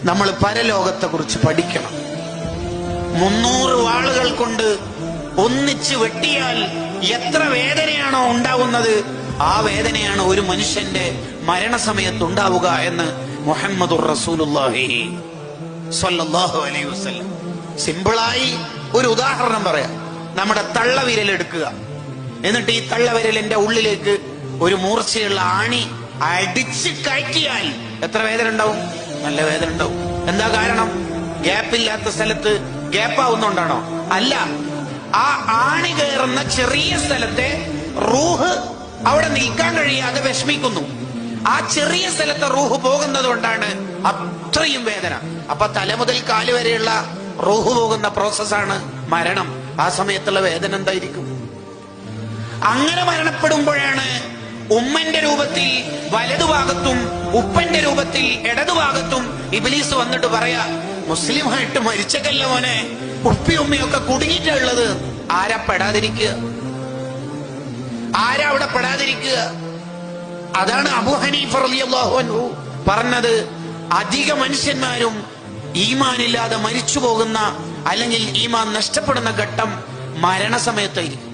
നമ്മൾ പരലോകത്തെ കുറിച്ച് പഠിക്കണം. 300 വാളുകൾ കൊണ്ട് ഒന്നിച്ച് വെട്ടിയാൽ എത്ര വേദനയാണോ ഉണ്ടാവുന്നത്, ആ വേദനയാണ് ഒരു മനുഷ്യന്റെ മരണസമയത്ത് ഉണ്ടാവുക എന്ന് മുഹമ്മദുർ റസൂലുള്ളാഹി സ്വല്ലല്ലാഹു അലൈഹി വസല്ലം. സിമ്പിളായി ഒരു ഉദാഹരണം പറയാം. നമ്മുടെ തള്ളവിരൽ എടുക്കുക, എന്നിട്ട് ഈ തള്ളവിരലിന്റെ ഉള്ളിലേക്ക് ഒരു മൂർച്ചയുള്ള ആണി അടിച്ച് കയറ്റിയാൽ എത്ര വേദന ഉണ്ടാവും? നല്ല വേദന ഉണ്ടാവും. എന്താ കാരണം? ഗ്യാപ്പില്ലാത്ത സ്ഥലത്ത് ഗ്യാപ്പാവുന്നോണ്ടാണോ? അല്ല, ആ ആണി കയറുന്ന ചെറിയ സ്ഥലത്തെ റൂഹ് അവിടെ നിൽക്കാൻ കഴിയാതെ വിഷമിക്കുന്നു. ആ ചെറിയ സ്ഥലത്തെ റൂഹ് പോകുന്നത് കൊണ്ടാണ് അത്രയും വേദന. അപ്പൊ തല മുതൽ കാല് വരെയുള്ള റൂഹ് പോകുന്ന പ്രോസസ്സാണ് മരണം. ആ സമയത്തുള്ള വേദന എന്തായിരിക്കും? അങ്ങനെ മരണപ്പെടുമ്പോഴാണ് ഉമ്മന്റെ രൂപത്തിൽ വലതുഭാഗത്തും ഉപ്പന്റെ രൂപത്തിൽ ഇടതുഭാഗത്തും ഇബ്ലീസ് വന്നിട്ട് പറയാ, മുസ്ലിമായിട്ട് മരിച്ചക്കല്ല മോനെ, ഉപ്പി ഉമ്മയൊക്കെ കുടുങ്ങിയിട്ടുള്ളത്. ആരാ പെടാതിരിക്കുക? ആരാ അവിടെ പെടാതിരിക്കുക? അതാണ് അബൂ ഹനീഫ റളിയല്ലാഹു അൻഹു പറഞ്ഞത്, അധിക മനുഷ്യന്മാരും ഈമാനില്ലാതെ മരിച്ചു പോകുന്ന അല്ലെങ്കിൽ ഈമാൻ നഷ്ടപ്പെടുന്ന ഘട്ടം മരണസമയത്തായിരിക്കും.